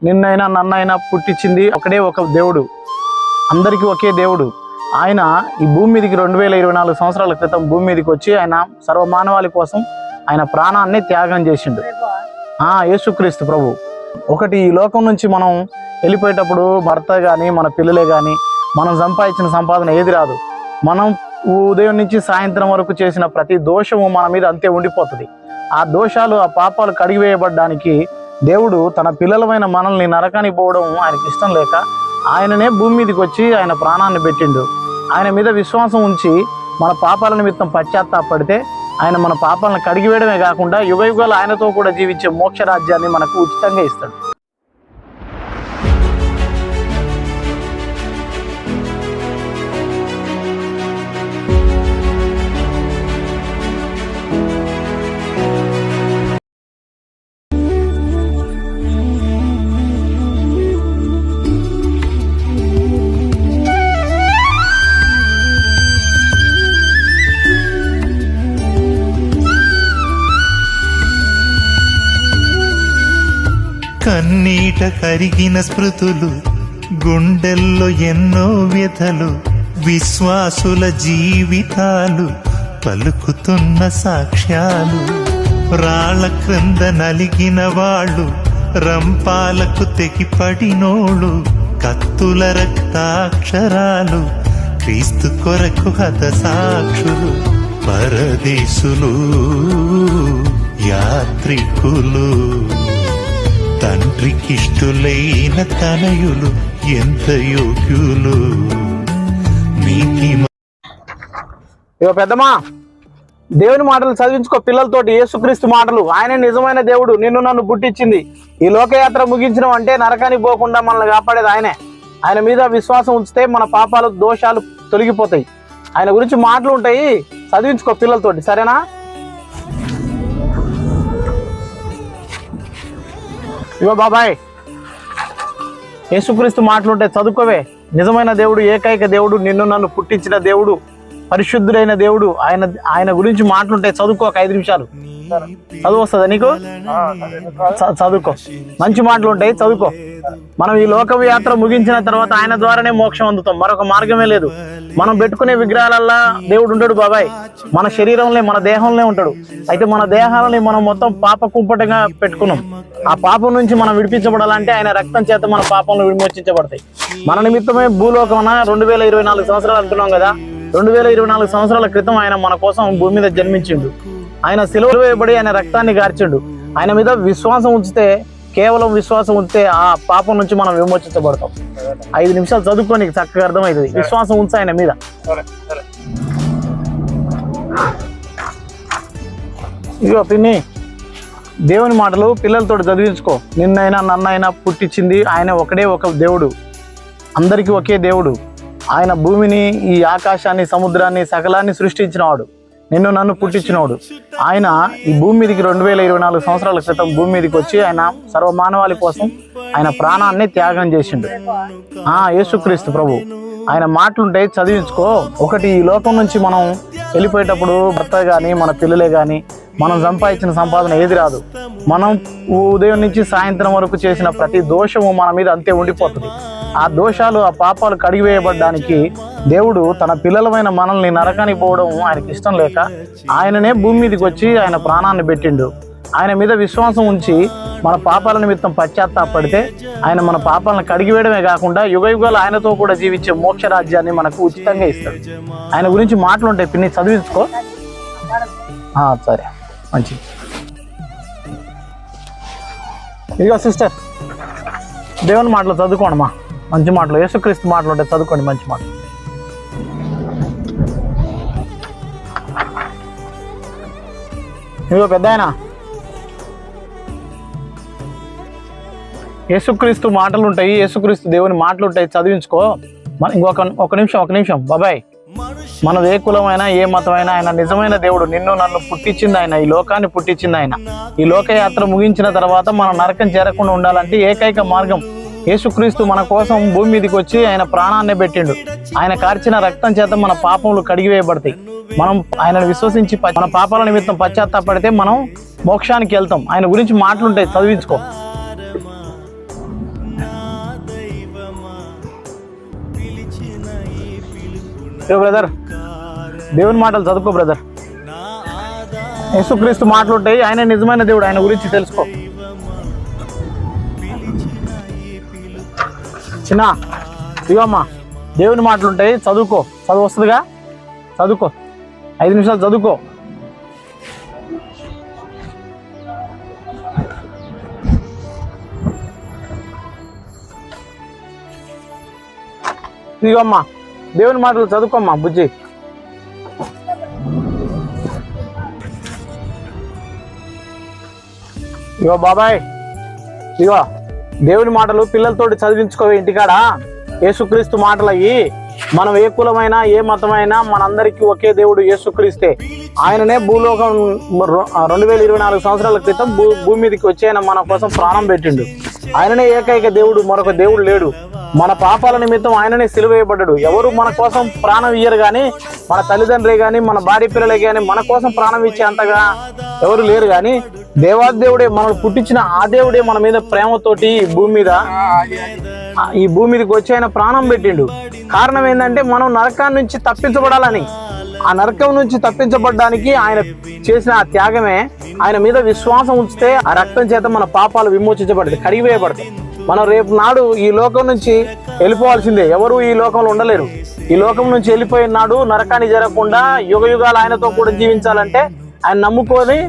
నిన్నైనా నన్నైనా పుట్టించింది ఒకడే ఒక దేవుడు, అందరికీ ఒకే దేవుడు. ఆయన ఈ భూమి మీదకి 2024 సంవత్సరాల క్రితం భూమి మీదకి వచ్చి ఆయన సర్వమానవాళి కోసం ఆయన ప్రాణాన్ని త్యాగం చేసిండు. యేసుక్రీస్తు ప్రభు. ఒకటి, ఈ లోకం నుంచి మనం వెళ్ళిపోయేటప్పుడు భర్త కానీ మన పిల్లలే కానీ మనం సంపాదించిన సంపాదన ఏది రాదు. మనం ఉదయం నుంచి సాయంత్రం వరకు చేసిన ప్రతి దోషము మన మీద అంతే ఉండిపోతుంది. ఆ దోషాలు, ఆ పాపాలు కడిగివేయబడ్డానికి దేవుడు తన పిల్లలమైన మనల్ని నరకానికి పోవడం ఆయనకి ఇష్టం లేక ఆయననే భూమి మీదకి వచ్చి ఆయన ప్రాణాన్ని పెట్టిండు. ఆయన మీద విశ్వాసం ఉంచి మన పాపాల నిమిత్తం పశ్చాత్తాపడితే ఆయన మన పాపాలను కడిగివేయడమే కాకుండా యుగయుగాలు ఆయనతో కూడా జీవించే మోక్ష రాజ్యాన్ని మనకు ఉచితంగా ఇస్తాడు. కన్నీట కరిగిన స్మృతులు, గుండెల్లో ఎన్నో వ్యథలు, విశ్వాసుల జీవితాలు పలుకుతున్న సాక్ష్యాలు. రాళ్ళ క్రింద నలిగిన వాళ్ళు, రంపాలకు తెగిపడినోళ్ళు, కత్తుల రక్తాక్షరాలు, క్రీస్తు కొరకు హత సాక్షులు, పరదేశులు, యాత్రికులు, తండ్రికిష్టులైన తనయులు ఎంత యోగ్యులు. ఇగో పెద్దమ్మా, దేవుని మాటలు చదివించుకో పిల్లలతోటి. యేసుక్రీస్తు మాటలు. ఆయన నిజమైన దేవుడు, నిన్ను నన్ను పుట్టించింది. ఈ లోకయాత్ర ముగించడం అంటే నరకానికి పోకుండా మనల్ని కాపాడేది ఆయనే. ఆయన మీద విశ్వాసం ఉంచితే మన పాపాలు, దోషాలు తొలగిపోతాయి. ఆయన గురించి మాటలు ఉంటాయి, చదివించుకో పిల్లలతోటి, సరేనా? ఇగో బాబాయ్, యేసుక్రీస్తు మాటలుంటే చదువుకోవే. నిజమైన దేవుడు, ఏకైక దేవుడు, నిన్ను నన్ను పుట్టించిన దేవుడు, పరిశుద్ధుడైన దేవుడు, ఆయన గురించి మాటలుంటే చదువుకో. ఒక 5 నిమిషాలు చదువు వస్తుందా నీకు? చదువుకో. మంచి మాటలు ఉంటాయి, చదువుకో. మనం ఈ లోక యాత్ర ముగించిన తర్వాత ఆయన ద్వారానే మోక్షం అందుతాం, మరొక మార్గమే లేదు. మనం పెట్టుకునే విగ్రహాలల్లా దేవుడు ఉంటాడు బాబాయ్. మన శరీరంలో, మన దేహంలో ఉంటాడు. అయితే మన దేహాలని మనం మొత్తం పాప కుంపటంగా పెట్టుకున్నాం. ఆ పాపం నుంచి మనం విడిపించబడాలంటే ఆయన రక్తం చేత మన పాపంలో విమోచించబడతాయి. మన నిమిత్తమే భూలోకం 2024 సంవత్సరాలు అంటున్నాం కదా. 2024 సంవత్సరాల క్రితం ఆయన మన కోసం భూమి మీద జన్మించిండు. ఆయన సిలువ వేయబడి ఆయన రక్తాన్ని గార్చిండు. ఆయన మీద విశ్వాసం ఉంచితే, కేవలం విశ్వాసం ఉంచితే ఆ పాపం నుంచి మనం విమోచించబడతాం. 5 నిమిషాలు చదువుకో, నీకు చక్కగా అర్థమవుతుంది. విశ్వాసం ఉంచు ఆయన మీద. ఇదిగో పిన్ని, దేవుని మాటలు పిల్లలతో చదివించుకో. నిన్నైనా నన్నైనా పుట్టించింది ఆయన ఒకడే ఒక దేవుడు, అందరికీ ఒకే దేవుడు. ఆయన భూమిని, ఈ ఆకాశాన్ని, సముద్రాన్ని, సకలాన్ని సృష్టించినవాడు, నిన్ను నన్ను పుట్టించినవాడు. ఆయన ఈ భూమి మీదకి 2024 సంవత్సరాల క్రితం భూమి మీదకి వచ్చి ఆయన సర్వమానవాళి కోసం ఆయన ప్రాణాన్ని త్యాగం చేసిండు. యేసుక్రీస్తు ప్రభు. ఆయన మాటలుంటాయి, చదివించుకో. ఒకటి, ఈ లోకం నుంచి మనం వెళ్ళిపోయేటప్పుడు భర్త కానీ మన పిల్లలే కానీ మనం సంపాదించిన సంపాదన ఏది రాదు. మనం ఉదయం నుంచి సాయంత్రం వరకు చేసిన ప్రతి దోషము మన మీద అంతే ఉండిపోతుంది. ఆ దోషాలు, ఆ పాపాలు కడిగివేయబడ్డానికి దేవుడు తన పిల్లలమైన మనల్ని నరకానికి పోవడం ఆయనకి ఇష్టం లేక ఆయననే భూమి మీదకి వచ్చి ఆయన ప్రాణాన్ని పెట్టిండు. ఆయన మీద విశ్వాసం ఉంచి మన పాపాల నిమిత్తం పశ్చాత్తాపడితే ఆయన మన పాపాలను కడిగివేయడమే కాకుండా యుగయుగాలు ఆయనతో కూడా జీవించే మోక్ష రాజ్యాన్ని మనకు ఉచితంగా ఇస్తాడు. ఆయన గురించి మాటలు ఉంటాయి పిన్ని, చదివించుకో. సరే, మంచిది. ఇదిగో సిస్టర్, దేవుని మాటలు చదువుకోండి మా. మంచి మాటలు, యేసుక్రీస్తు మాటలు ఉంటాయి, చదువుకోండి. మంచి మాటలు. ఇదిగో పెద్ద ఆయన, యేసుక్రీస్తు మాటలు ఉంటాయి, యేసుక్రీస్తు దేవుని మాటలు ఉంటాయి, చదివించుకో. ఒక నిమిషం బాబాయ్. మనం ఏ కులమైనా, ఏ మతమైనా, ఆయన నిజమైన దేవుడు, నిన్ను నన్ను పుట్టించింది ఆయన, ఈ లోకాన్ని పుట్టించింది ఆయన. ఈ లోకయాత్ర ముగించిన తర్వాత మనం నరకం చేరకుండా ఉండాలంటే ఏకైక మార్గం యేసుక్రీస్తు మన కోసం భూమి మీదకి వచ్చి ఆయన ప్రాణాన్ని పెట్టిండు. ఆయన కార్చిన రక్తం చేత మన పాపములు కడిగివేయబడతాయి. మనం ఆయనను విశ్వసించి మన పాపాల నిమిత్తం పశ్చాత్తాపడితే మనం మోక్షానికి వెళ్తాం. ఆయన గురించి మాటలుంటాయి, చదివించుకో. ఇగో బ్రదర్, దేవుని మాటలు చదువుకో బ్రదర్. యేసుక్రీస్తు మాటలు ఉంటాయి, ఆయన నిజమైన దేవుడు, ఆయన గురించి తెలుసుకో. చిన్న ఇగో అమ్మా, దేవుని మాటలు ఉంటాయి, చదువుకో. చదువు వస్తుందిగా, చదువుకో. 5 నిమిషాలు చదువుకో. ఇగో అమ్మా, దేవుని మాటలు చదువుకోమ్మా బుజ్జి. ఇగో బాబాయ్, ఇగో దేవుని మాటలు పిల్లలతోటి చదివించుకోవే ఇంటికాడ. యేసుక్రీస్తు మాటలు అయ్యి, మనం ఏ కులమైనా ఏ మతమైనా మనందరికీ ఒకే దేవుడు యేసుక్రీస్తే. ఆయననే భూలోకం 2024 సంవత్సరాల క్రితం భూమి మీదకి వచ్చి ఆయన మన కోసం ప్రాణం పెట్టిండు. ఆయననే ఏకైక దేవుడు, మరొక దేవుడు లేడు. మన పాపాల నిమిత్తం ఆయననే సిలువేయబడ్డాడు. ఎవరు మన కోసం ప్రాణం ఇయ్యరు కానీ, మన తల్లిదండ్రులే కానీ, మన భార్య పిల్లలే కానీ మన కోసం ప్రాణం ఇచ్చే అంతగా ఎవరు లేరు. కానీ దేవాదేవుడే, మనల్ని పుట్టించిన ఆ దేవుడే మన మీద ప్రేమతోటి ఈ భూమి మీదకి వచ్చి ఆయన ప్రాణం పెట్టిండు. కారణం ఏంటంటే మనం నరకాన్ని నుంచి తప్పించబడాలని. ఆ నరకం నుంచి తప్పించబడడానికి ఆయన చేసిన ఆ త్యాగమే. ఆయన మీద విశ్వాసం ఉంచితే ఆ రక్తం చేత మన పాపాలు విమోచించబడతాయి, కడిగివేయబడతాయి. మనం రేపు నాడు ఈ లోకం నుంచి వెళ్ళిపోవాల్సిందే. ఎవరు ఈ లోకంలో ఉండలేరు. ఈ లోకం నుంచి వెళ్ళిపోయిన నాడు నరకాన్ని జరగకుండా యుగ యుగాలు ఆయనతో కూడా జీవించాలంటే ఆయన నమ్ముకొని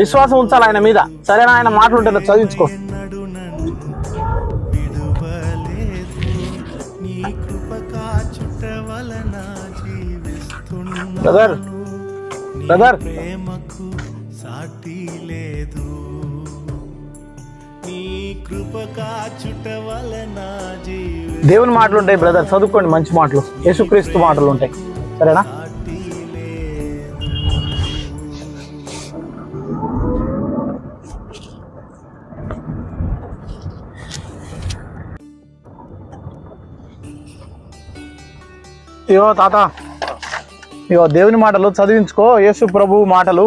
విశ్వాసం ఉంచాలి ఆయన మీద. సరేనా? ఆయన మాటలు ఉంటాయి, చదివించుకో. బ్రదర్ బ్రదర్, దేవుని మాటలు ఉంటాయి బ్రదర్, చదువుకోండి. మంచి మాటలు, యేసుక్రీస్తు మాటలు ఉంటాయి. సరేనా? ఇగో తాత, ఇగో దేవుని మాటలు చదివించుకో. యేసు ప్రభు మాటలు.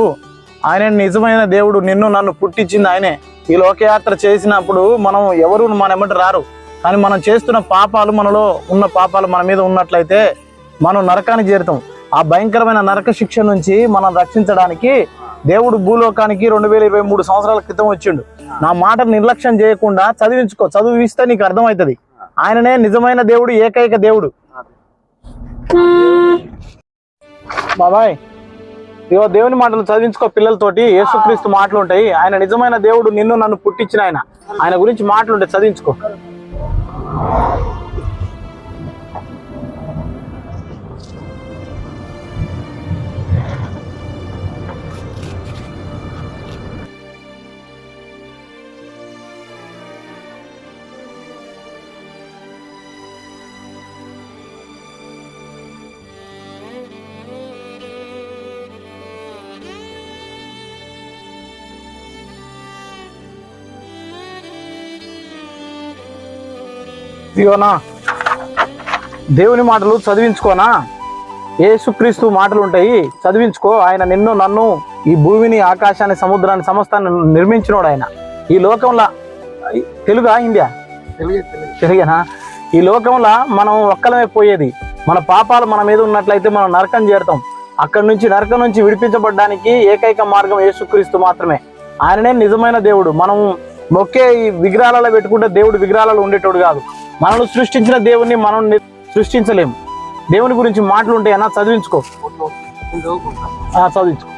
ఆయన నిజమైన దేవుడు, నిన్ను నన్ను పుట్టించింది ఆయనే. ఈ లోకయాత్ర చేసినప్పుడు మనం ఎవరు మన ఎమ్మటి రారు. కానీ మనం చేస్తున్న పాపాలు, మనలో ఉన్న పాపాలు మన మీద ఉన్నట్లయితే మనం నరకానికి చేరుతాం. ఆ భయంకరమైన నరక శిక్ష నుంచి మనం రక్షించడానికి దేవుడు భూలోకానికి 2023 సంవత్సరాల క్రితం వచ్చిండు. నా మాటను నిర్లక్ష్యం చేయకుండా చదివించుకో. చదివిస్తే నీకు అర్థమవుతుంది. ఆయననే నిజమైన దేవుడు, ఏకైక దేవుడు. బాబాయ్, ఇగో దేవుని మాటలు చదివించుకో పిల్లలతోటి. యేసుక్రీస్తు మాటలు ఉంటాయి, ఆయన నిజమైన దేవుడు, నిన్ను నన్ను పుట్టించిన ఆయన గురించి మాటలు ఉంటాయి, చదివించుకో. ఇగోనా దేవుని మాటలు చదివించుకోనా. యేసుక్రీస్తు మాటలు ఉంటాయి, చదివించుకో. ఆయన నిన్ను నన్ను, ఈ భూమిని, ఆకాశాన్ని, సముద్రాన్ని, సమస్తాన్ని నిర్మించినోడు ఆయన. ఈ లోకంలో, తెలుగా ఇండియా తెలుగేనా? ఈ లోకంలో మనం ఒక్కలమే పోయేది. మన పాపాలు మన మీద ఉన్నట్లయితే మనం నరకం చేరుతాం. నరకం నుంచి విడిపించబడడానికి ఏకైక మార్గం యేసుక్రీస్తు మాత్రమే. ఆయననే నిజమైన దేవుడు. మనం మొక్కే ఈ విగ్రహాలలో పెట్టుకుంటే దేవుడు విగ్రహాలలో ఉండేటోడు కాదు. మనల్ని సృష్టించిన దేవుణ్ణి మనం సృష్టించలేము. దేవుని గురించి మాటలు ఉంటాయన్నా, చదివించుకో. చదివించుకో.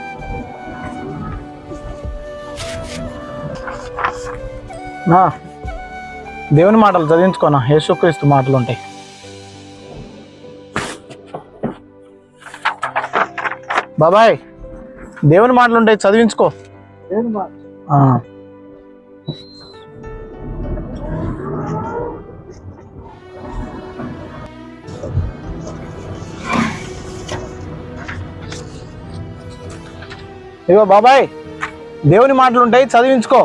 దేవుని మాటలు చదివించుకోనా. యేసుక్రీస్తు మాటలు ఉంటాయి. బాబాయ్, దేవుని మాటలు ఉంటాయి, చదివించుకో. ఇగో బాబాయ్, దేవుని మాటలు ఉంటాయి, చదివించుకో.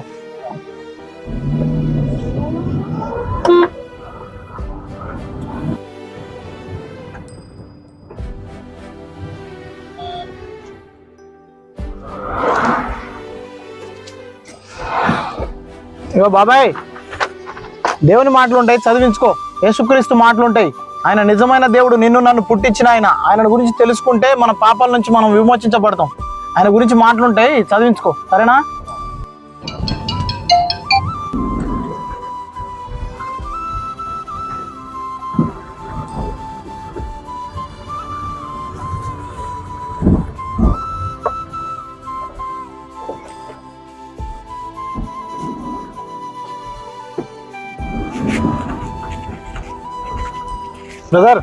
ఇగో బాబాయ్, దేవుని మాటలు ఉంటాయి, చదివించుకో. యేసుక్రీస్తు మాటలు ఉంటాయి, ఆయన నిజమైన దేవుడు, నిన్ను నన్ను పుట్టించిన ఆయన గురించి తెలుసుకుంటే మన పాపాల నుంచి మనం విమోచించబడతాం. ఆయన గురించి మాటలుంటాయి, చదివించుకో, సరేనా? బ్రదర్,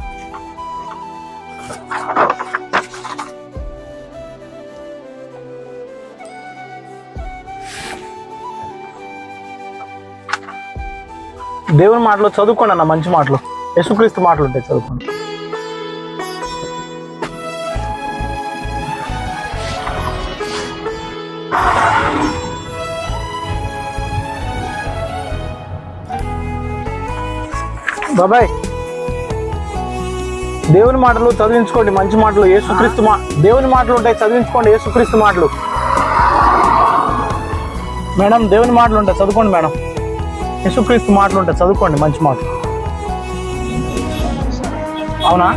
దేవుని మాటలు చదువుకోండి అన్న, మంచి మాటలు, యేసుక్రీస్తు మాటలు ఉంటాయి, చదువుకోండి. బాబాయ్, దేవుని మాటలు చదివించుకోండి, మంచి మాటలు, యేసుక్రీస్తు దేవుని మాటలు ఉంటాయి, చదివించుకోండి, యేసుక్రీస్తు మాటలు. మేడం, దేవుని మాటలు ఉంటాయి, చదువుకోండి మేడం. యేసుక్రీస్తు మాటలు ఉంటాయి, చదువుకోండి, మంచి మాటలు. అవునా?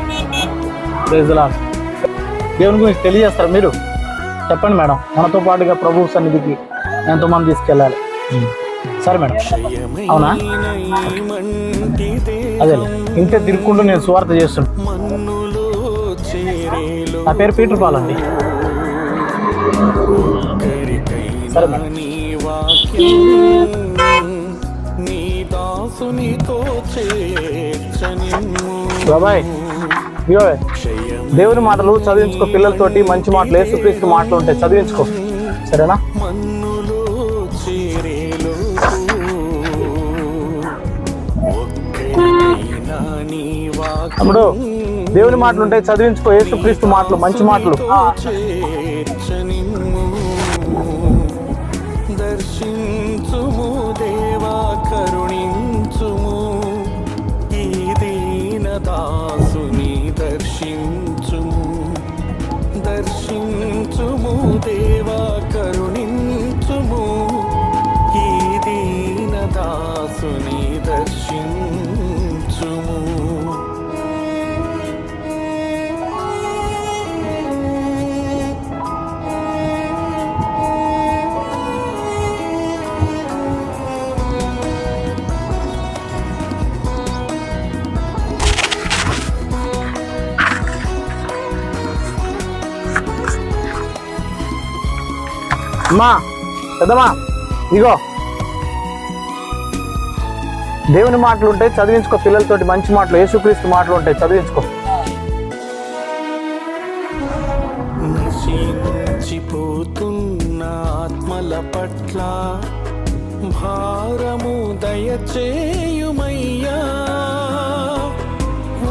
Praise the lord. దేవుని గురించి తెలియజేస్తారు మీరు? చెప్పండి మేడం. మనతో పాటుగా ప్రభు సన్నిధికి ఎంతోమంది తీసుకెళ్ళాలి. సరే మేడం. అవునా? అదే, ఇంతే తిరుక్కుంటూ నేను సువార్త చేస్తున్నాను. నా పేరు పీటర్ పాల్ అండి. సరే మేడం. బాబాయ్, ఇగో దేవుని మాటలు చదివించుకో, పిల్లలతోటి మంచి మాటలు, యేసుక్రీస్తు మాటలు ఉంటాయి, చదివించుకో, సరేనా? తమ్ముడు, దేవుని మాటలు ఉంటాయి, చదివించుకో, యేసుక్రీస్తు మాటలు, మంచి మాటలు. దర్శించుము దేవా, కరుణించుము ఈ దీన దాసుని, దర్శించుము, దర్శించుము దేవా, కరుణించుము ఈ దీన దాసుని, దర్శించుము. అమ్మా, పెద్దమ్మా, ఇగో దేవుని మాటలు ఉంటాయి, చదివించుకో, పిల్లలతోటి మంచి మాటలు, యేసుక్రీస్తు మాటలు ఉంటాయి, చదివించుకో. నశించిపోతున్న ఆత్మల పట్ల భారము దయచేయుమయ్యా,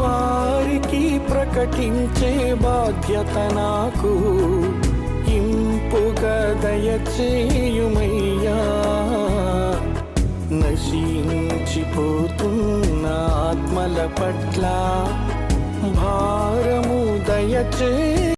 వారికి ప్రకటించే బాధ్యత నాకు ఇంపుగా దయచేయుమయ్యా. నశించిపోతున్న ఆత్మల పట్ల భారము దయచే